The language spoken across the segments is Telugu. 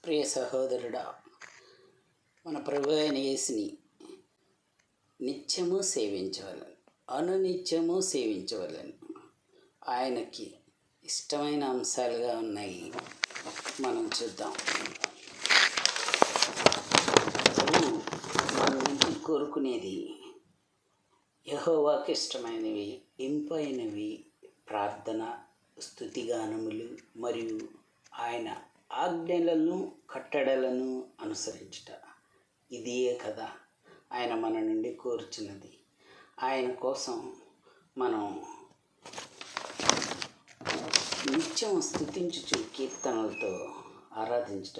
ప్రియ సహోదరుడా, మన ప్రభు అయిన యేసుని నిత్యము సేవించవలను, అనునిత్యము సేవించవలను. ఆయనకి ఇష్టమైన అంశాలుగా ఉన్నాయి, మనం చూద్దాం. మన నుంచి కోరుకునేది యెహోవాకి ఇష్టమైనవి, ఇంపైనవి, ప్రార్థన, స్తుతిగానములు మరియు ఆయన ఆజ్ఞలను కట్టడలను అనుసరించుట. ఇదే కదా ఆయన మన నుండి కోరుచున్నది. ఆయన కోసం మనం నిత్యం స్తుతించుచు కీర్తనలతో ఆరాధించుట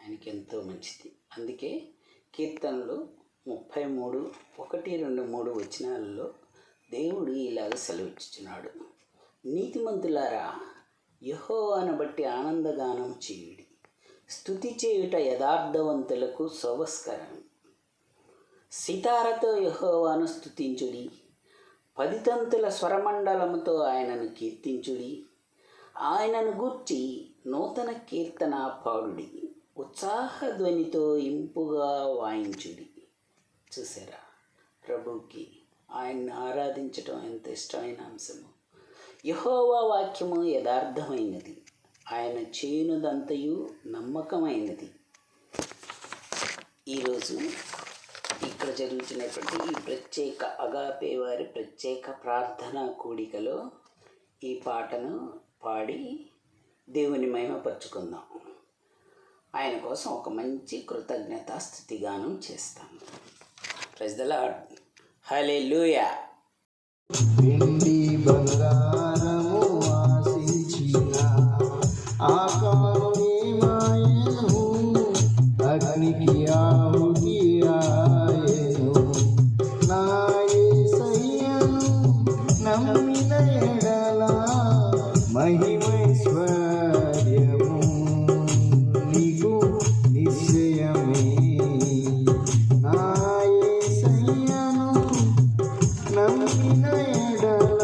ఆయనకి ఎంతో మంచిది. అందుకే కీర్తనలు 33, 1, 2, 3 వచనాలలో దేవుడు ఇలాగ సెలవిచ్చుచున్నాడు. నీతిమంతులారా, యెహోవాను బట్టి ఆనందగానం చేయుడి, స్తుతి చేయుట యథార్థవంతులకు శోభస్కరం. సితారతో యెహోవాను స్తుతించుడి, 10 తంతుల స్వరమండలముతో ఆయనను కీర్తించుడి. ఆయనను గూర్చి నూతన కీర్తన పాడుడి, ఉత్సాహధ్వనితో ఇంపుగా వాయించుడి. చూసారా, ప్రభువుకి ఆయన్ని ఆరాధించటం ఎంత ఇష్టమైన అంశము. యెహోవా వాక్యము యథార్థమైనది, ఆయన చేయునదంతయు నమ్మకమైనది. ఈరోజు ఇక్కడ జరుగుతున్నటువంటి ఈ ప్రత్యేక అగాపే వారి ప్రత్యేక ప్రార్థనా కూడికలో ఈ పాటను పాడి దేవుని మహిమపరుచుకుందాం. ఆయన కోసం ఒక మంచి కృతజ్ఞతా స్తుతిగానం చేస్తాం. Praise the Lord. హల్లెలూయా. వెండి బంగారము ఆశించిన ఆకాశమే మాయను, అగ్నికి ఆహుతి ఆయను. నా యేసయ్యను నమ్మిన ఎడల మహిమైశ్వర్యము నీకు నిశ్చయమే. నా యేసయ్యను నమ్మిన ఎడల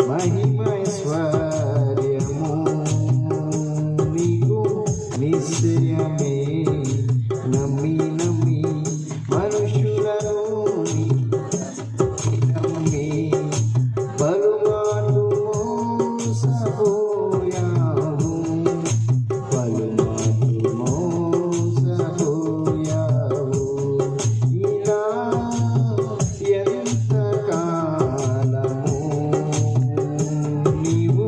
మహిమైశ్వర్యము నీకు నిశ్చయమే. నమ్మి నమ్మి మనుషులను నమ్మి పలుమార్లు మోసపోయావు, పలుమార్లు మోసపోయావు. ఇలా ఎంతకాలము నీవు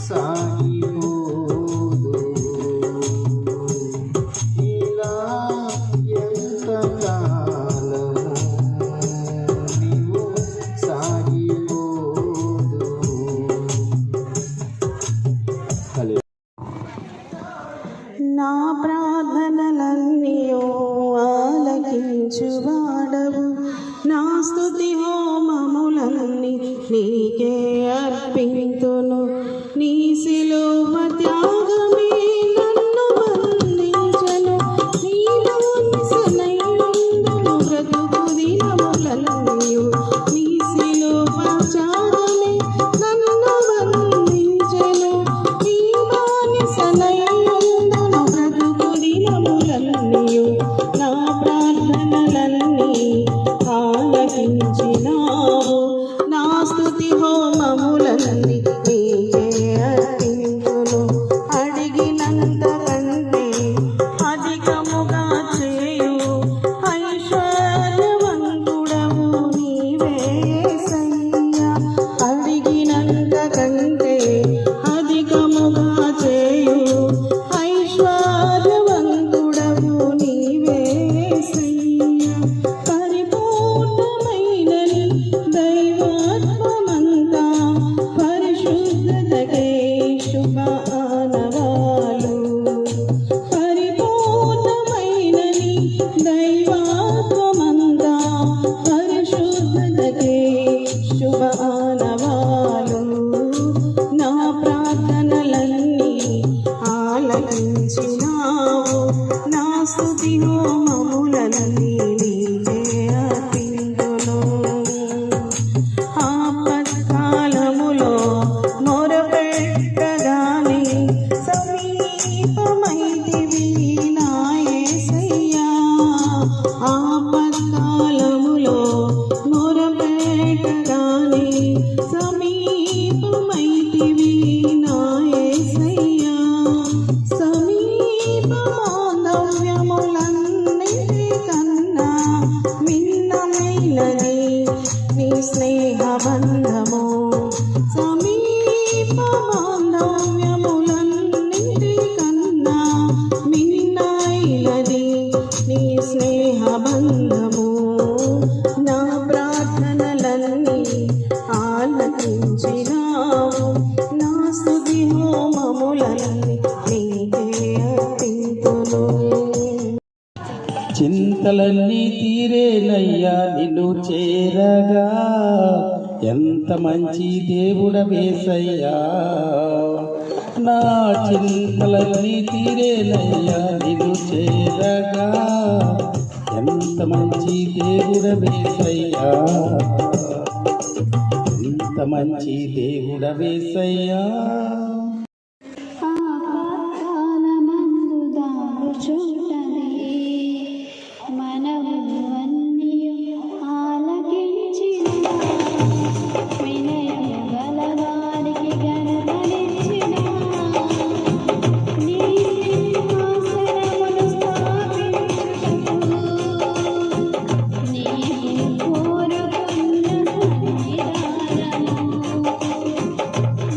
సాగిపోదు, ఇలా ఎంతకాలము నీవు సాగిపోదు. నా ప్రార్థనలన్నీయో ఆలకించువాడవు, నా స్తుతి హోమములన్నీ నీకే అర్పింతును. నీ శిలువ త్యాగమే నన్ను బంధించెను, నీలో నిసనైనందును బ్రతుకు దినములన్నీయు. నీ శిలువ త్యాగమే నన్ను బంధించెను, నీలో నిసనైనందును బ్రతుకు దినములన్నీయు. నా ప్రార్థనలన్నీ ఆలకించినావు, నా స్తుతి హోమములన్నీ నీకే అర్పింతును. అడిగినంత కంటే అధికముగా చేయు ఐశ్వర్యవంతుడవు నీవే యేసయ్యా. అడిగినంత కంటే అధికముగా చేయు ఐశ్వర్యవంతుడవు నీవే యేసయ్యా. పరిపూర్ణమైనని దైవాత్మమంతా పరిశుద్ధతకై శుభ ఆనవాలు. పరిపూర్ణమైనని దైవాత్మమంతా పరిశుద్ధతకై శుభ ఆనవాలు. నా ప్రార్థనలన్నీ ఆలకించినావు, నా స్తుతి హోమములన్నీ నీకే అర్పింతును. ఆపత్కాలములో మొరపెట్టగానే సమీపమైతివి నీకే అర్పింతును. చింతలన్నీ తీరేనయ్యా నిన్ను చేరగా, ఎంత మంచి దేవుడవేసయ్యా. నా చింతలన్నీ తీరేనయ్యా నిన్ను చేరగా, ఎంత మంచి దేవుడవేసయ్యా, ఎంత మంచి దేవుడవేసయ్యా. ఆపత్కాలమందు దాగు చూడని మనవులన్నీయు ఆలకించిన వినయము గలవారికి ఘనతనిచ్చిన నీ సింహాసనమును స్థాపించుటకు నీవు కోరుకున్న సన్నిధానము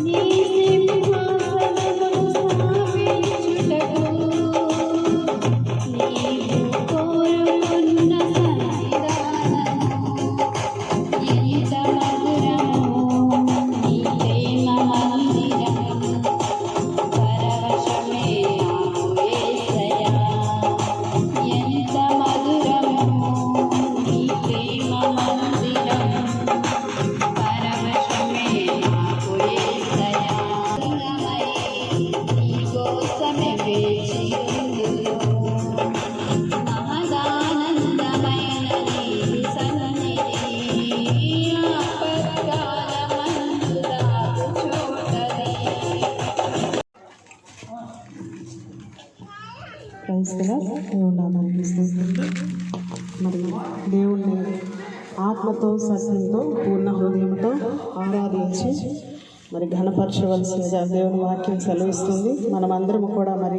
నీ సింహాసనమును స్థాపించుటకు నీవు కోరుకున్న సన్నిధానము ఎంత మధురము నీ ప్రేమ మందిరము పరవశమే నాకు యేసయ్యా. ఎంత మధురము నీ ప్రేమ మందిరము పరవశమే నాకు యేసయ్యా. నీ కోసమే వేచియుందును. మహదానందమైన నీ సన్నిధి ఆపత్కాలమందు దాగు చూడని. క్రైస్తవ దేవుని నామానికి స్తుతిస్తున్నా. మరి దేవుణ్ణి ఆత్మతో సత్యంతో పూర్ణ హృదయంతో ఆరాధించి మరి ఘనపరచవలసిందిగా దేవుని వాక్యం సెలవిస్తుంది. మనమందరం కూడా మరి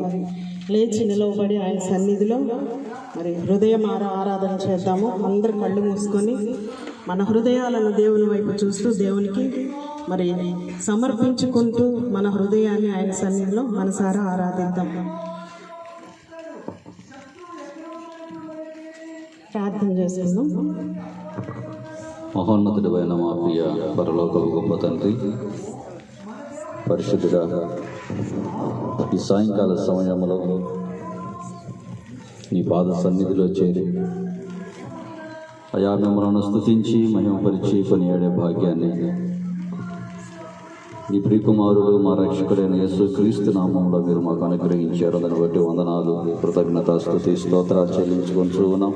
లేచి నిలవబడి ఆయన సన్నిధిలో మరి హృదయం ఆరాధన చేద్దాము. అందరు కళ్ళు మూసుకొని మన హృదయాలను దేవుని వైపు చూస్తూ దేవునికి మరి సమర్పించుకుంటూ మన హృదయాన్ని ఆయన సన్నిధిలో మనసారా ఆరాధిద్దాం. ప్రార్థన చేసుకుందాం. మహోన్నతుడైన మా ప్రియ పరలోకపు గొప్ప తండ్రి, పరిశుద్ధుడా, ఈ సాయంకాల సమయంలో నీ పాద సన్నిధిలో చేరి అయా మిమ్మల్ని స్తుతించి మహిమపరిచి కొనియాడే భాగ్యాన్ని నీ ప్రియకుమారుడు మా రక్షకుడైన యేసుక్రీస్తు నామంలో మీరు మాకు అనుగ్రహించారు. దాన్ని బట్టి వందనాలు, కృతజ్ఞత, స్తుతి, స్తోత్రాలు చెల్లించుకుంటూ ఉన్నాం.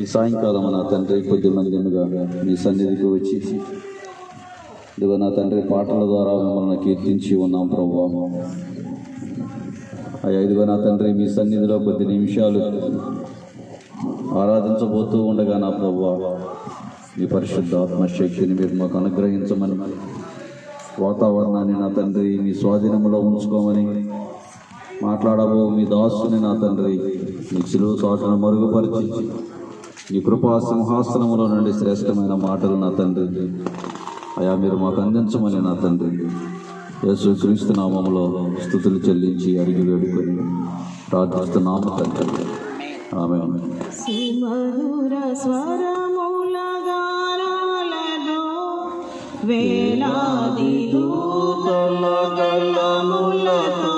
ఈ సాయంకాలం నా తండ్రి కొద్ది మందిగా మీ సన్నిధికి వచ్చి ఇదిగో నా తండ్రి పాటల ద్వారా మిమ్మల్ని కీర్తించి ఉన్నాం ప్రభువా. అయ్యా ఇదిగో నా తండ్రి మీ సన్నిధిలో కొద్ది నిమిషాలు ఆరాధించబోతూ ఉండగా నా ప్రభువా మీ పరిశుద్ధ ఆత్మశక్తిని మీరు మాకు అనుగ్రహించమని, వాతావరణాన్ని నా తండ్రి మీ స్వాధీనంలో ఉంచుకోమని, మాట్లాడబో మీ దాసుని నా తండ్రి మీ చిలువ చాటును మరుగుపరిచి నీ కృపా సింహాసనములో నుండి శ్రేష్టమైన మాటలు నా తండ్రి అయా మీరు మాకు అందించమని నా తండ్రి యేసుక్రీస్తు నామములో స్తుతులు చెల్లించి అడిగి వేడుకొని ప్రార్థిస్తున్నాము తండ్రి. ఆమేన్. సుమధుర స్వరముల గానాలలో వేలాది దూతల గళములతో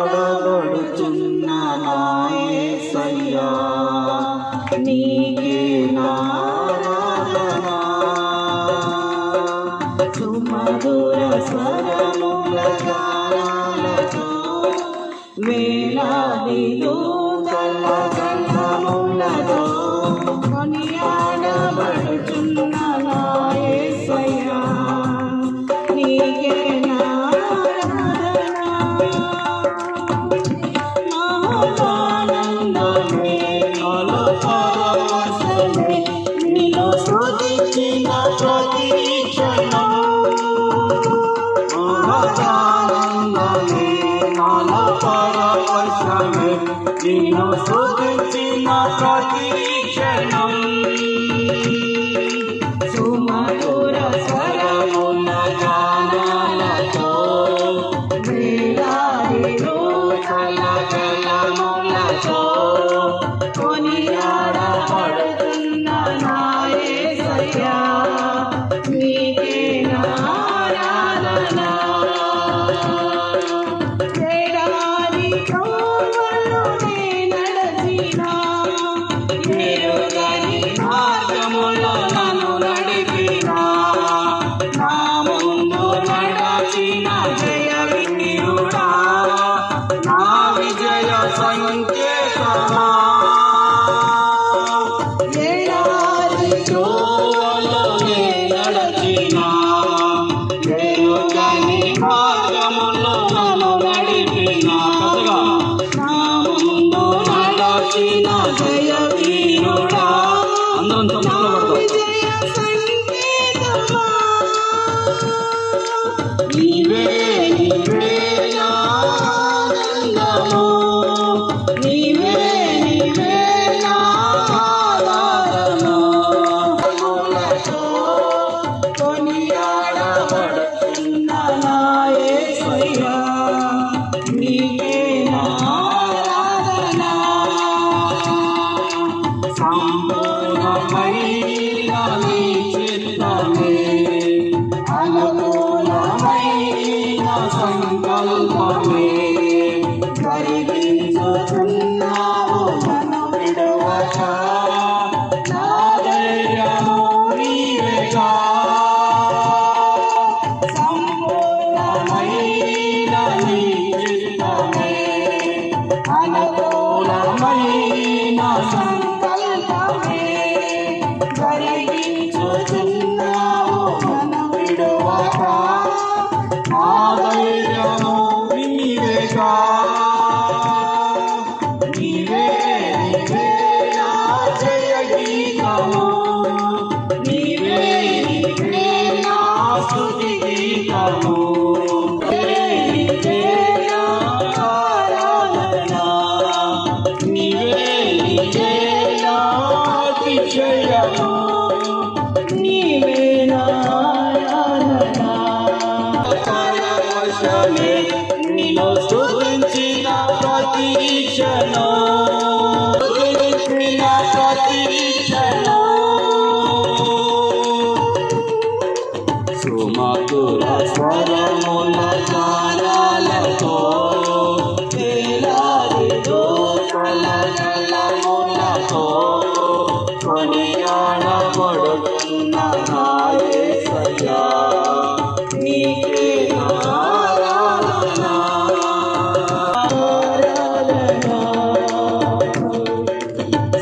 కొనియాడబడుచున్న నా యేసయ్యా, నీకే నారాధన. సుమధుర స్వరముల గానాలతో వేలాది దూతల గళములతో కొనియాడబడుచున్న నా యేసయ్యా, నీకే నారాధన. మహదానందమే నాలో పరవశమే, నిన్ను స్తుతించిన ప్రతి క్షణం. మహదానందమే నాలో పరవశమే, నిన్ను స్తుతించిన ప్రతి క్షణం. సుమధుర స్వరముల గానాలతో వేలాది దూతల గళములతో కొనియాడబడుతున్న నా యేసయ్యా, నీకే నారాధన. సంకల్పమే జరిగించుచున్నావు నన్ను విడువక నా ధైర్యము నీవేగా సంపూర్ణమైన నీ చిత్తమే అనుకూలమైన సంకల్పమే జరిగించుచున్నావు నన్ను విడువక నా ధైర్యము నీవేగా నీవే నీవే నా జయ గీతము నీవే నీవే నా స్తుతి గీతము నీవే నా ఆరాధన నీవే నీవే నా అతిశయము నీవే నా ఆరాధన పరవశమే నిన్ను స్తుతించిన ప్రతి క్షణం స్తుతించిన ప్రతి క్షణం సుమధుర స్వరముల గానాలతో వేలాది దూతల గళములతో కొనియాడబడుతున్న నా యేసయ్యా నీకే నా ఆరాధన ఆరాధన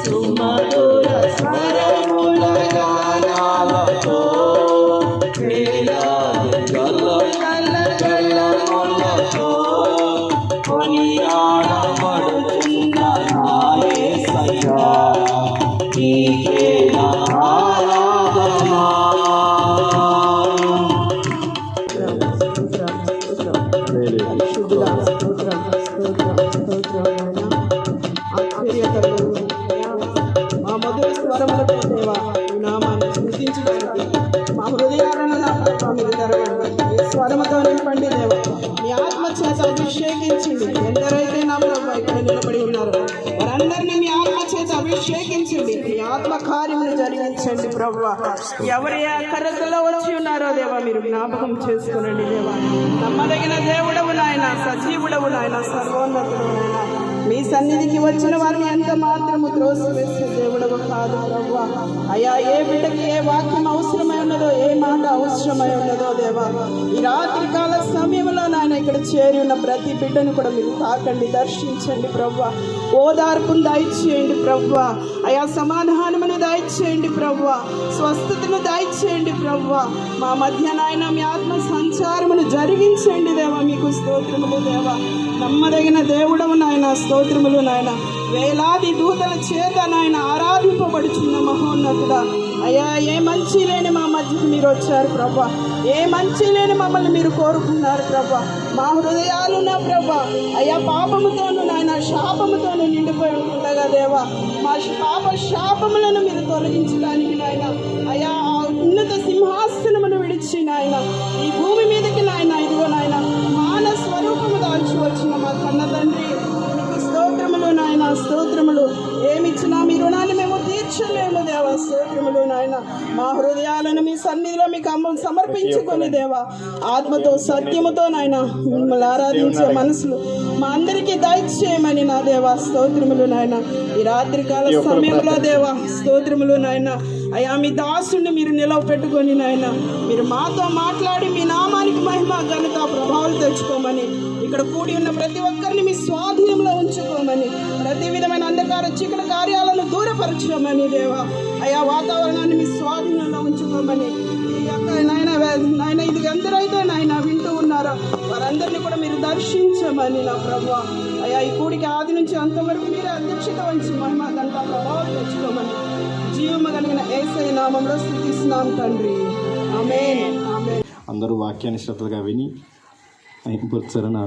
సుమధుర స్వరముల గానాలతో వేలాది గళములతో కొనియాడబడుతున్న నా యేసయ్యా నీకే నా ఆరాధన మా మధుర స్వరములతో దేవా ఈ నామాన్ని స్మృతించడానికి మా హృదయాలను నా ప్రభావ మీరు తెరవండి. ఈ స్వరముతో నింపండి దేవా, మీ ఆత్మ చేత అభిషేకించండి. ఎందరైతే నా ప్రభావ ఇక్కడ నిలబడి ఉన్నారు వారందరినీ మీ ఆత్మ చేత అభిషేకించండి. మీ ఆత్మ కార్యమును జరిగించండి ప్రభువా. ఎవరి కరతలో వచ్చి ఉన్నారో దేవా మీరు జ్ఞాపకం చేసుకునండి దేవా. నమ్మదగిన దేవుడవు నాయన, సజీవుడవు నాయన, సర్వోన్నతుడు నాయన. మీ సన్నిధికి వచ్చిన వారిని ఎంత మాత్రము త్రోసివేసే దేవుడవు కాదు ప్రభువా. అయ్యా ఏ బిడ్డకి ఏ వాక్యం అవసరమై ఉన్నదో, ఏ మాట అవసరమై ఉన్నదో దేవా, ఈ రాత్రి కాల సమయంలో నాయన ఇక్కడ చేరి ఉన్న ప్రతి బిడ్డను కూడా మీరు తాకండి, దర్శించండి ప్రభువా. ఓదార్పును దయచేయండి ప్రభువా. అయా సమాధానమును దయచేయండి ప్రభువా. స్వస్థతను దయచేయండి ప్రభువా. మా మధ్య నాయన మీ ఆత్మ సంచారమును జరిగించండి దేవా. మీకు స్తోత్రములు దేవా. నమ్మదగిన దేవుడవు నాయన, స్తోత్రములు నాయన. వేలాది దూతల చేత నాయన ఆరాధింపబడుచున్న మహోన్నతుడా. అయ్యా ఏ మంచి లేని మా మధ్యకి మీరు వచ్చారు ప్రభా. ఏ మంచి లేని మమ్మల్ని మీరు కోరుకున్నారు ప్రభా. మా హృదయాలు నా ప్రభా అయ్యా పాపముతోను నాయన శాపముతోను నిండిపోయి ఉండగా దేవా, మా పాప శాపములను మీరు తొలగించడానికి నాయన అయ్యా ఆ ఉన్నత సింహాసనమును విడిచి నాయన ఈ భూమి మీదకి నాయన ఇదిగో నాయన మాన స్వరూపము దాల్చి వచ్చిన మా కన్న తండ్రి మీకు స్తోత్రములు నాయన, స్తోత్రములు. ఏమిచ్చినా మీ రుణాన్ని మేము తీర్చలేము దేవా. స్తోత్రములు నాయన. మా హృదయాలను మీ సన్నిధిలో మీకు సమర్పించుకొని దేవా, ఆత్మతో సత్యముతో నాయన మిమ్మల్ని ఆరాధించే మనసులు మా అందరికీ దయచేయమని నా దేవా. స్తోత్రములు నాయన. ఈ రాత్రికాల సమయంలో దేవా స్తోత్రములు నాయన. అయ్యా మీ దాసుని మీరు నిలవ పెట్టుకొని నాయన మీరు మాతో మాట్లాడి మీ నామానికి మహిమ ఘనత ప్రభావాలు తెచ్చుకోమని, ఇక్కడ కూడి ఉన్న ప్రతి ఒక్కరిని మీ స్వాధీనంలో ఉంచుకోమని, ప్రతి విధమైన అంధకార చీకటి కార్యాలను దూరపరచుకోమని దేవా. అయ్యా వాతావరణాన్ని మీ స్వాధీనంలో ఉంచుకోమని, ఈ యొక్క నాయన ఇది ఎందరైతే నాయన వింటూ ఉన్నారో వారందరినీ కూడా మీరు దర్శించమని నా ప్రభువా. అయ్యా ఈ కూడికి ఆది నుంచి అంతవరకు మీరే అధ్యక్షత వహించి మహిమ ఘనత ప్రభావం తెచ్చుకోమని జీవము కలిగిన యేసయ్య నామములో స్తుతిస్తున్నాం తండ్రి. ఆమేన్. ఆమేన్. అందరూ వాక్యాన్ని శ్రద్ధగా విని అయిపోతారని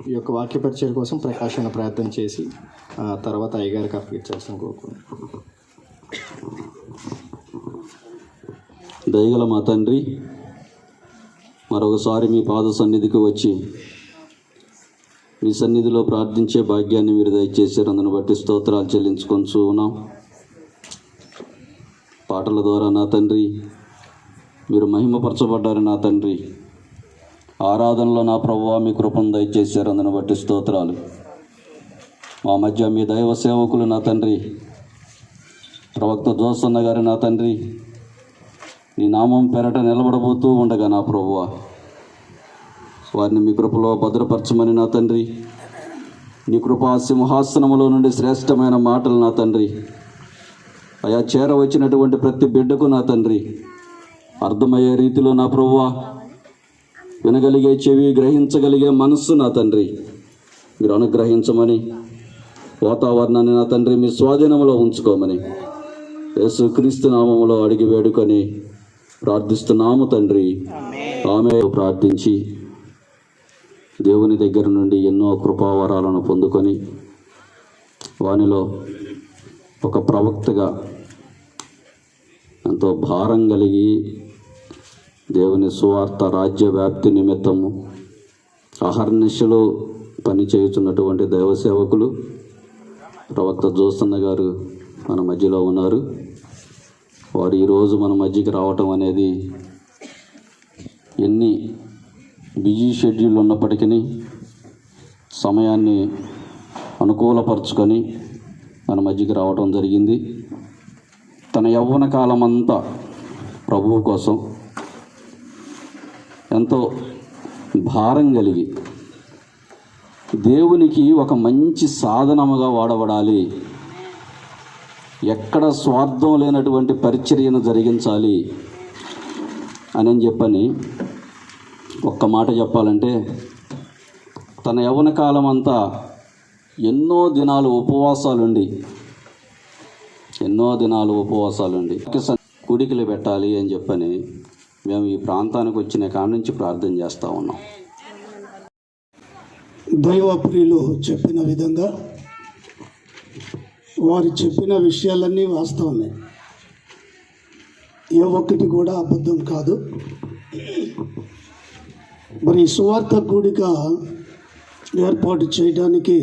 ఈ యొక్క వాక్య పరిచయం కోసం ప్రకాశన ప్రయత్నం చేసి తర్వాత అయ్యగారికి అప్పగించాల్సిన కోరుకున్నాను. దయగల మా తండ్రి, మరొకసారి మీ పాద సన్నిధికి వచ్చి మీ సన్నిధిలో ప్రార్థించే భాగ్యాన్ని మీరు దయచేసారు. అందును బట్టి స్తోత్రాలు చెల్లించుకొంచు ఉన్నాం. పాటల ద్వారా నా తండ్రి మీరు మహిమపరచబడ్డారు నా తండ్రి. ఆరాధనలో నా ప్రభువా మీ కృపను దయచేశారు, అందుని బట్టి స్తోత్రాలు. మా మధ్య మీ దైవ సేవకులు నా తండ్రి, ప్రవక్త జోసన్న గారు నా తండ్రి, నీ నామం పెరట నిలబడబోతూ ఉండగా నా ప్రభువా వారిని మీ కృపలో భద్రపరచమని నా తండ్రి, నీ కృపా సింహాసనములో నుండి శ్రేష్టమైన మాటలు నా తండ్రి అయా చేరవచ్చినటువంటి ప్రతి బిడ్డకు నా తండ్రి అర్థమయ్యే రీతిలో నా ప్రభువా వినగలిగే చెవి, గ్రహించగలిగే మనస్సు నా తండ్రి మీరు అనుగ్రహించమని, వాతావరణాన్ని నా తండ్రి మీ స్వాధీనంలో ఉంచుకోమని యేసుక్రీస్తు నామములో అడిగి వేడుకొని ప్రార్థిస్తున్నాము తండ్రి. ఆమె ప్రార్థించి దేవుని దగ్గర నుండి ఎన్నో కృపావరాలను పొందుకొని వానిలో ఒక ప్రవక్తగా ఎంతో భారం కలిగి దేవుని సువార్త రాజ్య వ్యాప్తి నిమిత్తము అహర్నిశలు పనిచేయుచున్నటువంటి దైవ సేవకులు ప్రవక్త జోసన్న గారు మన మధ్యలో ఉన్నారు. వారు ఈరోజు మన మధ్యకి రావటం అనేది ఎన్ని బిజీ షెడ్యూల్ ఉన్నప్పటికీ సమయాన్ని అనుకూలపరుచుకొని మన మధ్యకి రావటం జరిగింది. తన యవ్వన కాలం అంతా ప్రభువు కోసం ఎంతో భారం కలిగి దేవునికి ఒక మంచి సాధనముగా వాడబడాలి, ఎక్కడ స్వార్థం లేనటువంటి పరిచర్యను జరిగించాలి అని చెప్పని ఒక్క మాట చెప్పాలంటే తన యవ్వన కాలం అంతా ఎన్నో దినాలు ఉపవాసాలుండి కుడికిలు పెట్టాలి అని చెప్పని మేము ఈ ప్రాంతానికి వచ్చిన కాడ నుంచి ప్రార్థన చేస్తూ ఉన్నాం. దైవ ప్రియులు చెప్పిన విధంగా వారు చెప్పిన విషయాలన్నీ వాస్తవమే, ఏ ఒక్కటి కూడా అబద్ధం కాదు. మరి సువార్త కూడిక ఏర్పాటు చేయడానికి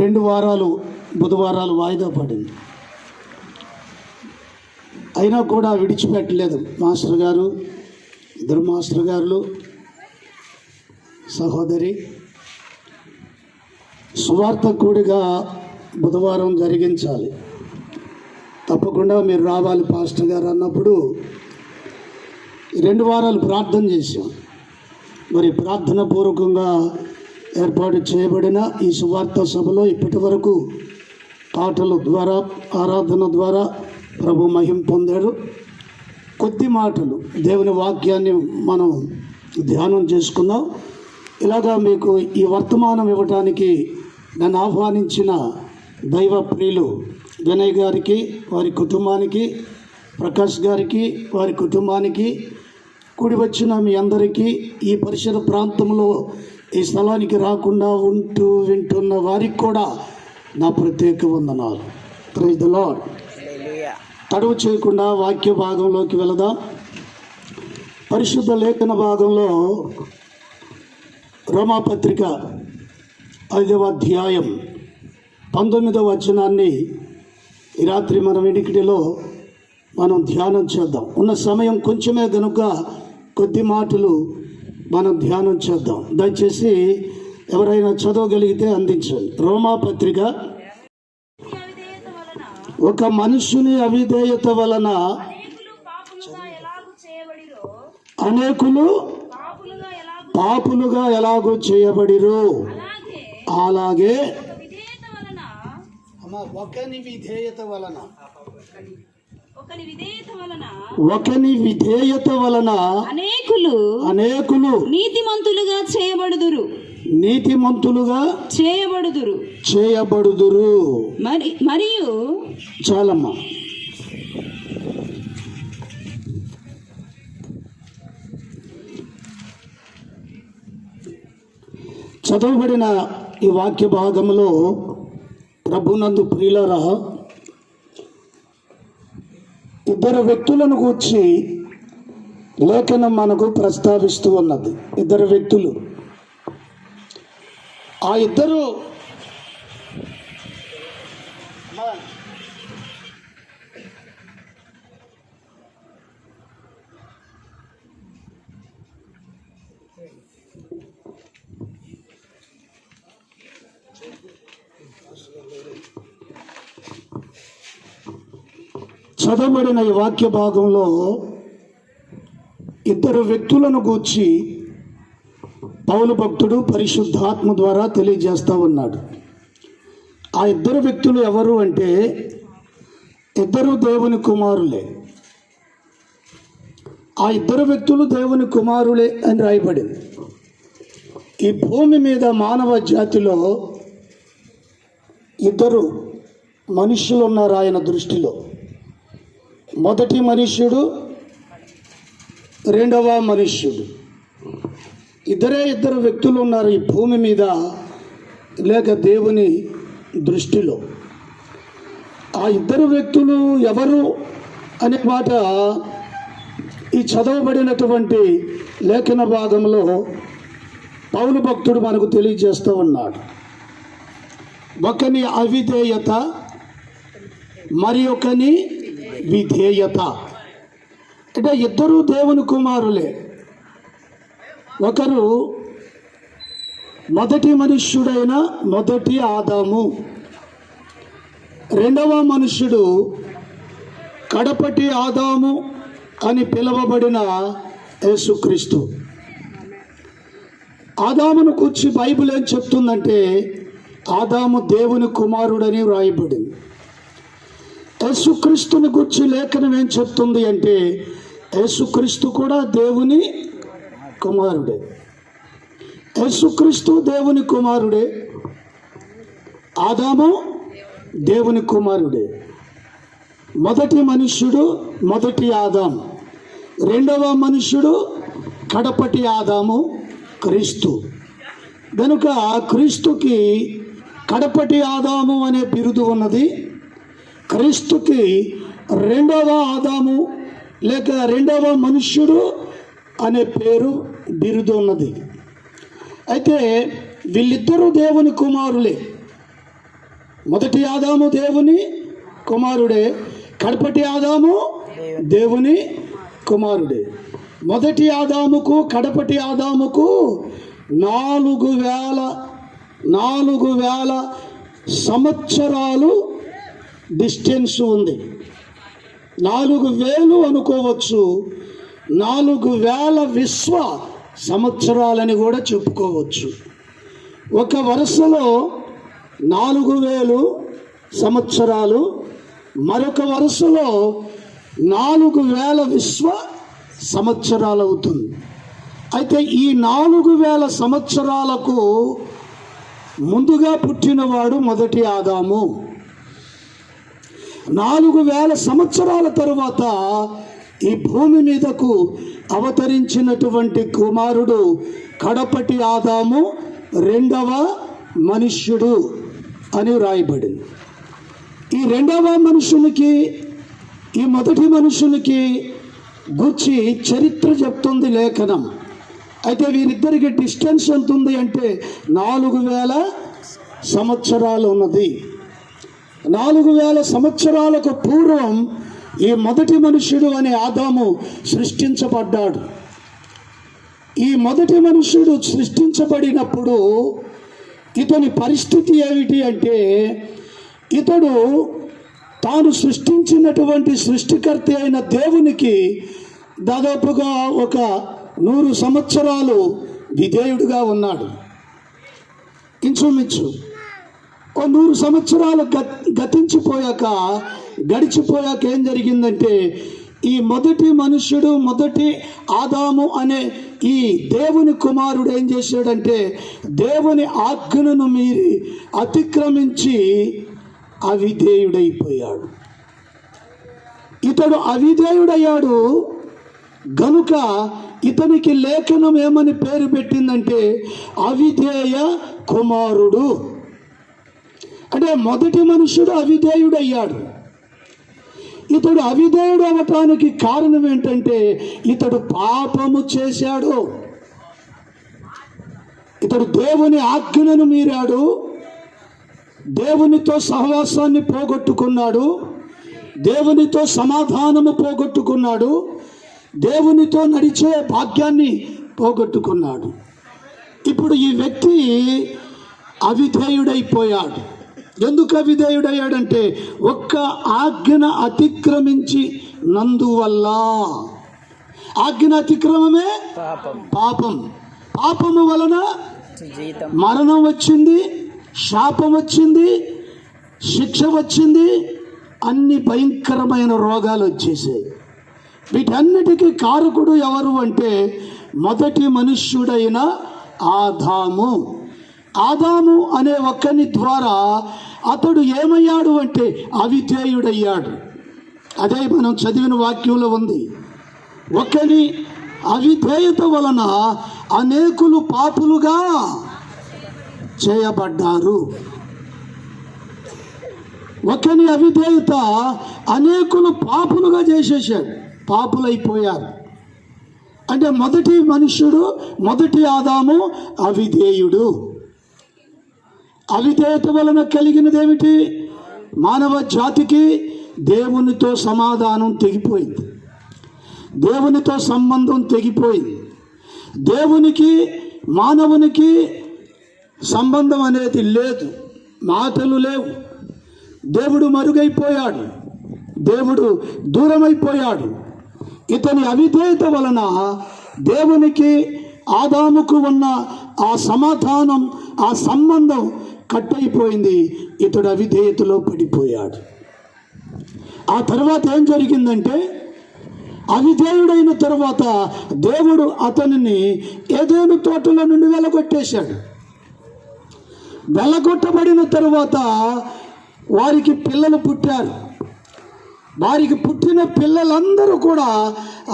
2 వారాలు బుధవారాలు వాయిదా పడింది. అయినా కూడా విడిచిపెట్టలేదు మాస్టర్ గారు, 2 మాస్టర్ గారులు, సహోదరి. సువార్త కూడిగా బుధవారం జరిగించాలి, తప్పకుండా మీరు రావాలి పాస్టర్ గారు అన్నప్పుడు 2 వారాలు ప్రార్థన చేశాం. మరి ప్రార్థన పూర్వకంగా ఏర్పాటు చేయబడిన ఈ సువార్త సభలో ఇప్పటి వరకు పాటల ద్వారా, ఆరాధన ద్వారా ప్రభు మహిమ పొందాడు. కొద్ది మాటలు దేవుని వాక్యాన్ని మనం ధ్యానం చేసుకుందాం. ఇలాగా మీకు ఈ వర్తమానం ఇవ్వటానికి నన్ను ఆహ్వానించిన దైవ ప్రియులు వినయ్ గారికి, వారి కుటుంబానికి, ప్రకాష్ గారికి, వారి కుటుంబానికి, కూడి వచ్చిన మీ అందరికీ, ఈ పరిసర ప్రాంతంలో ఈ స్థలానికి రాకుండా ఉంటూ వింటున్న వారికి కూడా నా ప్రత్యేక వందనాలు. Praise the lord. తడువు చేయకుండా వాక్య భాగంలోకి వెళదాం. పరిశుద్ధ లేఖన భాగంలో రోమాపత్రిక 5వ అధ్యాయం 19వ వచనాన్ని ఈ రాత్రి మన వెనుకటిలో మనం ధ్యానం చేద్దాం. ఉన్న సమయం కొంచెమే కనుక కొద్ది మాటలు మనం ధ్యానం చేద్దాం. దయచేసి ఎవరైనా చదవగలిగితే అందించండి. రోమాపత్రిక, ఒక మనుషుని అవిధేయత వలన అనేకులు పాపులుగా ఎలాగో చేయబడిరు, అలాగే ఒకని విధేయత వలన అనేకులు నీతిమంతులుగా చేయబడుదురు. మరియు చాలమ్మా. చదవబడిన ఈ వాక్య భాగంలో ప్రభునందు ప్రియులారా, 2 వ్యక్తులను గూర్చి లేఖనం మనకు ప్రస్తావిస్తూ ఉన్నది. 2 వ్యక్తులు. ఆ ఇద్దరు చదవబడిన ఈ వాక్య భాగంలో ఇద్దరు వ్యక్తులను గూర్చి పౌలు భక్తుడు పరిశుద్ధాత్మ ద్వారా తెలియజేస్తూ ఉన్నాడు. ఆ ఇద్దరు వ్యక్తులు ఎవరు అంటే ఇద్దరు దేవుని కుమారులే. ఆ ఇద్దరు వ్యక్తులు దేవుని కుమారులే అని రాయబడింది. ఈ భూమి మీద మానవ జాతిలో ఇద్దరు మనుష్యులు ఉన్నారు ఆయన దృష్టిలో. మొదటి మనుష్యుడు, రెండవ మనుష్యుడు. ఇద్దరు వ్యక్తులు ఉన్నారు ఈ భూమి మీద లేక దేవుని దృష్టిలో. ఆ ఇద్దరు వ్యక్తులు ఎవరు అనే మాట ఈ చదవబడినటువంటి లేఖన భాగంలో పౌలు భక్తుడు మనకు తెలియజేస్తూ ఉన్నాడు. ఒకని అవిధేయత, మరి ఒకని విధేయత. అంటే ఇద్దరు దేవుని కుమారులే. ఒకరు మొదటి మనుష్యుడైన మొదటి ఆదాము, రెండవ మనుష్యుడు కడపటి ఆదాము అని పిలువబడిన యేసుక్రీస్తు. ఆదామును కూర్చి బైబిల్ ఏం చెప్తుందంటే ఆదాము దేవుని కుమారుడని వ్రాయబడింది. యేసుక్రీస్తుని గురించి లేఖనం ఏం చెప్తుంది అంటే యేసుక్రీస్తు కూడా దేవుని కుమారుడే. యేసుక్రీస్తు దేవుని కుమారుడే, ఆదాము దేవుని కుమారుడే. మొదటి మనుష్యుడు మొదటి ఆదాము, రెండవ మనుష్యుడు కడపటి ఆదాము క్రీస్తు. కనుక క్రీస్తుకి కడపటి ఆదాము అనే బిరుదు ఉన్నది. క్రీస్తుకి రెండవ ఆదాము లేక రెండవ మనుష్యుడు అనే పేరు బిరుదు ఉన్నది. అయితే వీళ్ళిద్దరూ దేవుని కుమారులే. మొదటి ఆదాము దేవుని కుమారుడే, కడపటి ఆదాము దేవుని కుమారుడే. మొదటి ఆదాముకు కడపటి ఆదాముకు 4,000 సంవత్సరాలు డిస్టెన్స్ ఉంది. 4,000 అనుకోవచ్చు, 4,000 విశ్వ సంవత్సరాలని కూడా చెప్పుకోవచ్చు. ఒక వరుసలో 4,000 సంవత్సరాలు, మరొక వరుసలో 4,000 విశ్వ సంవత్సరాలు అవుతుంది. అయితే ఈ 4,000 సంవత్సరాలకు ముందుగా పుట్టినవాడు మొదటి ఆదాము. 4,000 సంవత్సరాల తరువాత ఈ భూమి మీదకు అవతరించినటువంటి కుమారుడు కడపటి ఆదాము, రెండవ మనుష్యుడు అని వ్రాయబడింది. ఈ రెండవ మనుషునికి ఈ మొదటి మనుషునికి గూర్చి చరిత్ర చెప్తుంది లేఖనం. అయితే వీరిద్దరికి డిస్టెన్స్ ఎంత ఉంది అంటే 4,000 సంవత్సరాలు ఉన్నది. 4,000 సంవత్సరాలకు పూర్వం ఈ మొదటి మనుష్యుడు అనే ఆదాము సృష్టించబడ్డాడు. ఈ మొదటి మనుష్యుడు సృష్టించబడినప్పుడు ఇతని పరిస్థితి ఏమిటి అంటే ఇతడు తాను సృష్టించినటువంటి సృష్టికర్త అయిన దేవునికి దాదాపుగా ఒక 100 సంవత్సరాలు విధేయుడిగా ఉన్నాడు. ఇంచుమించు 100 సంవత్సరాలు గడిచిపోయాక ఏం జరిగిందంటే ఈ మొదటి మనుష్యుడు మొదటి ఆదాము అనే ఈ దేవుని కుమారుడు ఏం చేశాడంటే దేవుని ఆజ్ఞను మీరి అతిక్రమించి అవిధేయుడైపోయాడు. ఇతడు అవిధేయుడయ్యాడు గనుక ఇతనికి లేఖనం ఏమని పేరు పెట్టిందంటే అవిధేయ కుమారుడు. అంటే మొదటి మనుష్యుడు అవిధేయుడయ్యాడు. ఇతడు అవిధేయుడు అవటానికి కారణం ఏంటంటే ఇతడు పాపము చేశాడు. ఇతడు దేవుని ఆజ్ఞను మీరాడు, దేవునితో సహవాసాన్ని పోగొట్టుకున్నాడు, దేవునితో సమాధానము పోగొట్టుకున్నాడు, దేవునితో నడిచే భాగ్యాన్ని పోగొట్టుకున్నాడు. ఇప్పుడు ఈ వ్యక్తి అవిధేయుడైపోయాడు. ఎందుకు అవిధేయుడయ్యాడంటే ఒక్క ఆజ్ఞను అతిక్రమించి నందువల్ల. ఆజ్ఞ అతిక్రమమే పాపం. పాపము వలన జీతం మరణం వచ్చింది, శాపం వచ్చింది, శిక్ష వచ్చింది, అన్ని భయంకరమైన రోగాలు వచ్చేసాయి. వీటన్నిటికీ కారకుడు ఎవరు అంటే మొదటి మనుష్యుడైన ఆదాము. ఆదాము అనే ఒక్కని ద్వారా అతడు ఏమయ్యాడు అంటే అవిధేయుడయ్యాడు. అదే మనం చదివిన వాక్యంలో ఉంది. ఒకని అవిధేయత వలన అనేకులు పాపులుగా చేయబడ్డారు. ఒకని అవిధేయత అనేకులు పాపులుగా చేసేసాడు, పాపులైపోయారు. అంటే మొదటి మనుష్యుడు, మొదటి ఆదాము అవిధేయుడు. అవిధేయత వలన కలిగినదేమిటి? మానవ జాతికి దేవునితో సమాధానం తెగిపోయింది, దేవునితో సంబంధం తెగిపోయింది. దేవునికి మానవునికి సంబంధం అనేది లేదు, మాటలు లేవు. దేవుడు మరుగైపోయాడు, దేవుడు దూరమైపోయాడు. ఇతని అవిధేయత వలన దేవునికి ఆదాముకు ఉన్న ఆ సమాధానం, ఆ సంబంధం కట్ అయిపోయింది. ఇతడు అవిధేయతలో పడిపోయాడు. ఆ తర్వాత ఏం జరిగిందంటే అవిధేయుడైన తర్వాత దేవుడు అతనిని ఏదెను తోటలో నుండి వెలగొట్టేశాడు. వెలగొట్టబడిన తర్వాత వారికి పిల్లలు పుట్టారు. వారికి పుట్టిన పిల్లలందరూ కూడా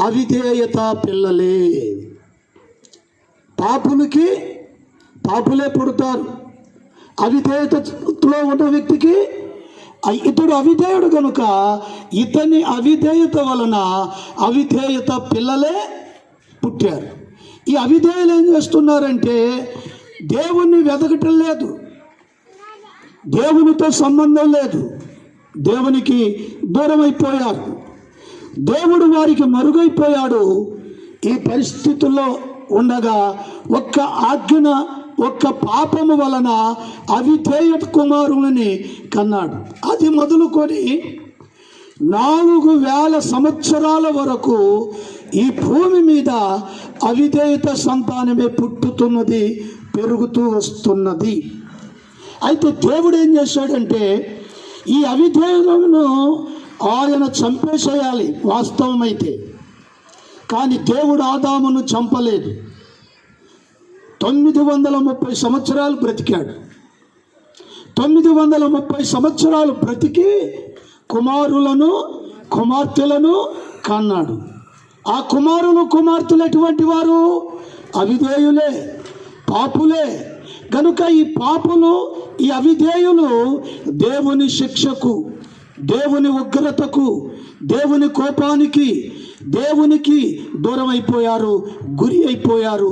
అవిధేయత పిల్లలే. పాపులకి పాపులే పుడతారు. అవిధేయతలో ఉన్న వ్యక్తికి ఇతడు అవిధేయుడు కనుక ఇతని అవిధేయత వలన అవిధేయత పిల్లలే పుట్టారు. ఈ అవిధేయులు ఏం చేస్తున్నారంటే దేవుణ్ణి వెతకటం లేదు, దేవునితో సంబంధం లేదు, దేవునికి దూరం అయిపోయారు. దేవుడు వారికి మరుగైపోయాడు. ఈ పరిస్థితుల్లో ఉండగా ఒక్క ఆజ్ఞ, ఒక్క పాపము వలన అవిధేయ కుమారులని కన్నాడు. అది మొదలుకొని 4000 సంవత్సరాల వరకు ఈ భూమి మీద అవిధేయత సంతానమే పుట్టుతున్నది, పెరుగుతూ వస్తున్నది. అయితే దేవుడు ఏం చేశాడంటే ఈ అవిధేయులను ఆయన చంపేసేయాలి వాస్తవమైతే. కానీ దేవుడు ఆదామును చంపలేదు. 930 సంవత్సరాలు బ్రతికాడు. 930 సంవత్సరాలు బ్రతికి కుమారులను కుమార్తెలను కన్నాడు. ఆ కుమారులు కుమార్తెలు ఎటువంటి వారు? అవిధేయులే, పాపులే. కనుక ఈ పాపులు, ఈ అవిధేయులు దేవుని శిక్షకు, దేవుని ఉగ్రతకు, దేవుని కోపానికి, దేవునికి దూరం అయిపోయారు, గురి అయిపోయారు.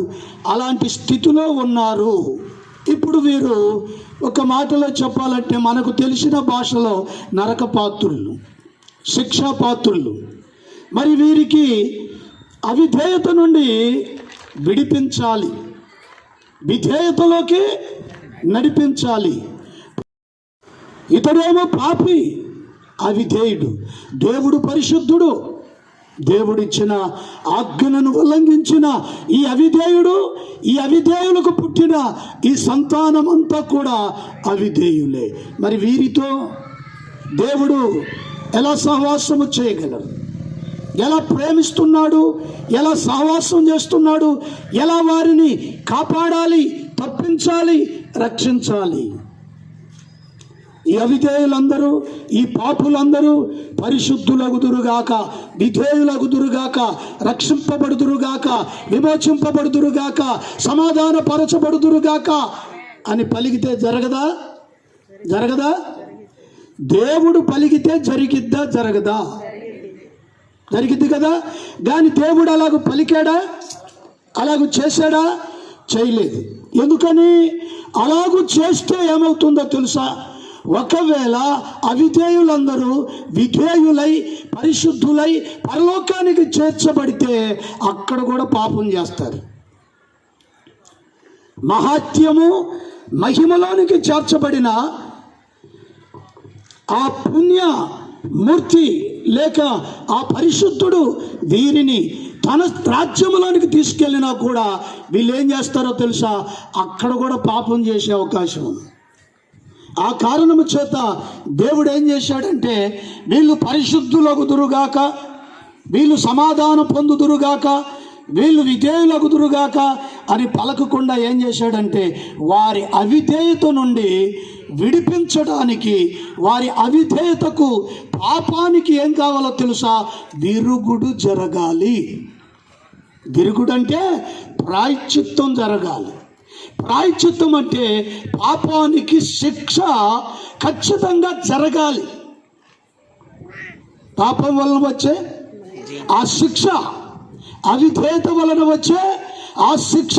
అలాంటి స్థితిలో ఉన్నారు. ఇప్పుడు వీరు ఒక మాటలో చెప్పాలంటే మనకు తెలిసిన భాషలో నరక పాత్రులు, శిక్షా పాత్రులు. మరి వీరికి అవిధేయత నుండి విడిపించాలి, విధేయతలోకి నడిపించాలి. ఇతడేమో పాపి, అవిధేయుడు. దేవుడు పరిశుద్ధుడు. దేవుడిచ్చిన ఆజ్ఞలను ఉల్లంఘించిన ఈ అవిధేయుడు, ఈ అవిధేయులకు పుట్టిన ఈ సంతానమంతా కూడా అవిధేయులే. మరి వీరితో దేవుడు ఎలా సహవాసము చేయగలరు? ఎలా ప్రేమిస్తున్నాడు, ఎలా సహవాసం చేస్తున్నాడు, ఎలా వారిని కాపాడాలి, తప్పించాలి, రక్షించాలి? ఈ అవిధేయులందరూ, ఈ పాపులందరూ పరిశుద్ధులగుదురుగాక, విధేయులగుదురుగాక, రక్షింపబడుదురుగాక, విమోచింపబడుదురుగాక, సమాధానపరచబడుదురుగాక అని పలికితే జరగదా? జరగదా? దేవుడు పలికితే జరిగిద్దా? జరగదా? జరిగిద్ది కదా. కానీ దేవుడు అలాగ పలికాడా? అలాగ చేశాడా? చేయలేదు. ఎందుకని? అలాగూ చేస్తే ఏమవుతుందో తెలుసా? ఒకవేళ అవిధేయులందరూ విధేయులై పరిశుద్ధులై పరలోకానికి చేర్చబడితే అక్కడ కూడా పాపం చేస్తారు. మహాత్యము మహిమలోనికి చేర్చబడిన ఆ పుణ్య మూర్తి లేక ఆ పరిశుద్ధుడు వీరిని తన రాజ్యంలోనికి తీసుకెళ్ళినా కూడా వీళ్ళు ఏం చేస్తారో తెలుసా, అక్కడ కూడా పాపం చేసే అవకాశం ఉంది. ఆ కారణము చేత దేవుడు ఏం చేశాడంటే, వీళ్ళు పరిశుద్ధులగుదురుగాక, వీళ్ళు సమాధానం పొందుదురుగాక, వీళ్ళు విధేయులగుదురుగాక అని పలకకుండా ఏం చేశాడంటే, వారి అవిధేయత నుండి విడిపించడానికి, వారి అవిధేయతకు పాపానికి ఏం కావాలో తెలుసా, విరుగుడు జరగాలి. విరుగుడు అంటే ప్రాయశ్చిత్తం జరగాలి. ప్రాయశ్చిత్తం అంటే పాపానికి శిక్ష ఖచ్చితంగా జరగాలి. పాపం వలన వచ్చే ఆ శిక్ష, అవిధేయత వలన వచ్చే ఆ శిక్ష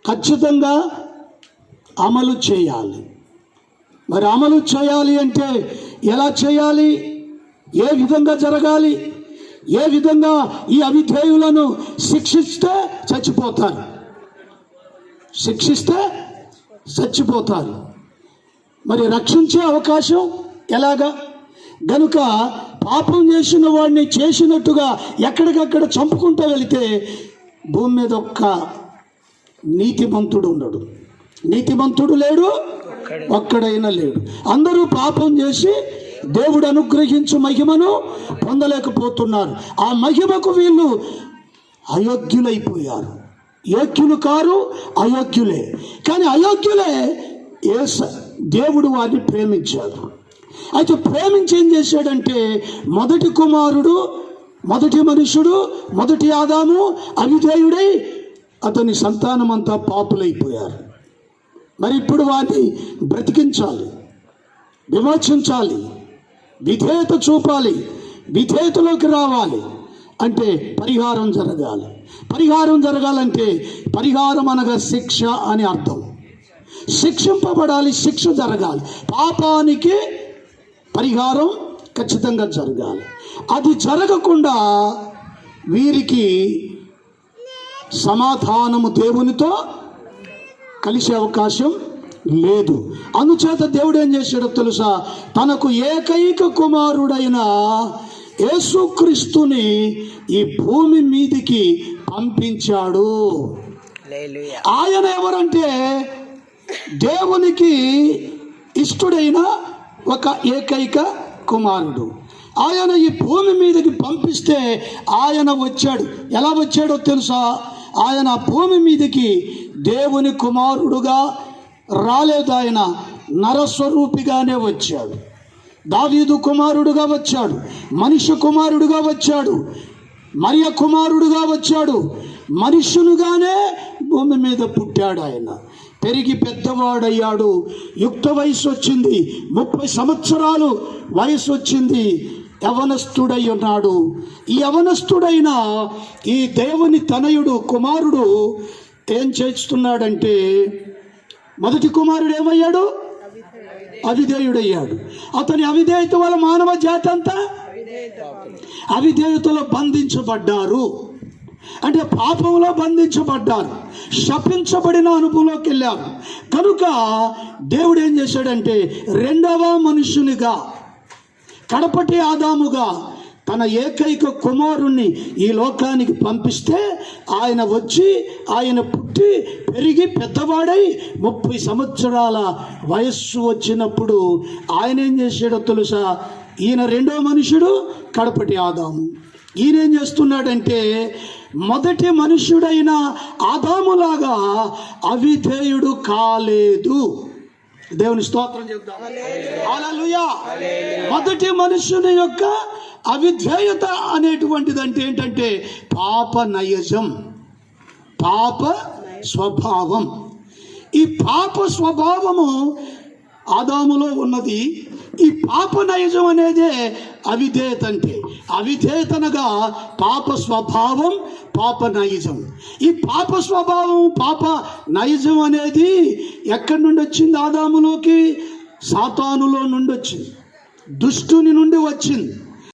ఖచ్చితంగా అమలు చేయాలి. మరి అమలు చేయాలి అంటే ఎలా చేయాలి, ఏ విధంగా జరగాలి, ఏ విధంగా ఈ అవిధేయులను శిక్షిస్తే చచ్చిపోతారు, శిక్షిస్తే చచ్చిపోతారు. మరి రక్షించే అవకాశం ఎలాగా? గనుక పాపం చేసిన వాడిని చేసినట్టుగా ఎక్కడికక్కడ చంపుకుంటూ వెళితే భూమి మీద ఒక్క నీతిమంతుడు ఉండడు. నీతిమంతుడు లేడు, ఒక్కడైనా లేడు. అందరూ పాపం చేసి దేవుడు అనుగ్రహించు మహిమను పొందలేకపోతున్నారు. ఆ మహిమకు వీళ్ళు అయోగ్యులైపోయారు. యోగ్యులు కారు, అయోగ్యులే. కానీ అయోగ్యులే దేవుడు వారిని ప్రేమించాడు. అయితే ప్రేమించి ఏం చేశాడంటే, మొదటి కుమారుడు, మొదటి మనుషుడు, మొదటి ఆదాము అవిధేయుడై అతని సంతానం అంతా పాపులైపోయారు. మరి ఇప్పుడు వారిని బ్రతికించాలి, విమోచించాలి, విధేయత చూపాలి, విధేయతలోకి రావాలి అంటే పరిహారం జరగాలి. పరిహారం జరగాలంటే, పరిహారం అనగా శిక్ష అని అర్థం. శిక్షింపబడాలి, శిక్ష జరగాలి. పాపానికి పరిహారం ఖచ్చితంగా జరగాలి. అది జరగకుండా వీరికి సమాధానము దేవునితో కలిసే అవకాశం లేదు. అందుచేత దేవుడు ఏం చేశాడో తెలుసా, తనకు ఏకైక కుమారుడైన యేసుక్రీస్తుని ఈ భూమి మీదికి పంపించాడు. ఆయన ఎవరంటే, దేవునికి ఇష్టడైన ఒక ఏకైక కుమారుడు. ఆయన ఈ భూమి మీదకి పంపిస్తే ఆయన వచ్చాడు. ఎలా వచ్చాడో తెలుసా, ఆయన భూమి మీదకి దేవుని కుమారుడుగా రాలేదు, ఆయన నరస్వరూపిగానే వచ్చాడు. దావీదు కుమారుడుగా వచ్చాడు, మనిషి కుమారుడుగా వచ్చాడు, మరియ కుమారుడుగా వచ్చాడు, మనుష్యునుగానే భూమి మీద పుట్టాడు. ఆయన పెరిగి పెద్దవాడయ్యాడు, యుక్త వయసు వచ్చింది, 30 సంవత్సరాలు వయసు వచ్చింది, యవనస్తుడై ఉన్నాడు. ఈ యవనస్తుడైన ఈ దేవుని తనయుడు కుమారుడు ఏం చేస్తున్నాడంటే, మొదటి కుమారుడు ఏమయ్యాడు, అవిధేయుడయ్యాడు. అతని అవిధేయత వల్ల మానవ జాతి అంతా అవిధేయతలో బంధించబడ్డారు. అంటే పాపంలో బంధించబడ్డారు, శపించబడిన అనుభవంలోకి వెళ్ళారు. కనుక దేవుడు ఏం చేశాడంటే, రెండవ మనుషునిగా, కడపటి ఆదాముగా తన ఏకైక కుమారుణ్ణి ఈ లోకానికి పంపిస్తే, ఆయన వచ్చి, ఆయన పుట్టి పెరిగి పెద్దవాడై 30 సంవత్సరాల వయస్సు వచ్చినప్పుడు ఆయన ఏం చేశాడో తెలుసా, ఈయన రెండో మనుషుడు, కడపటి ఆదాము. ఈయన ఏం చేస్తున్నాడంటే, మొదటి మనుష్యుడైన ఆదాములాగా అవిధేయుడు కాలేదు. దేవుని స్తోత్రం చెప్తాం. హల్లెలూయా. మొదటి మనుషుని యొక్క అవిధేయత అనేటువంటిది అంటే ఏంటంటే పాప నైజం, పాప స్వభావం. ఈ పాప స్వభావము ఆదాములో ఉన్నది. ఈ పాప నైజం అనేదే అవిధేయత. అంటే అవిధేయతనగా పాప స్వభావం, పాప నైజం. ఈ పాప స్వభావం, పాప నైజం అనేది ఎక్కడి నుండి వచ్చింది? ఆదాములోకి సాతానులో నుండి వచ్చింది, దుష్టుని నుండి వచ్చింది.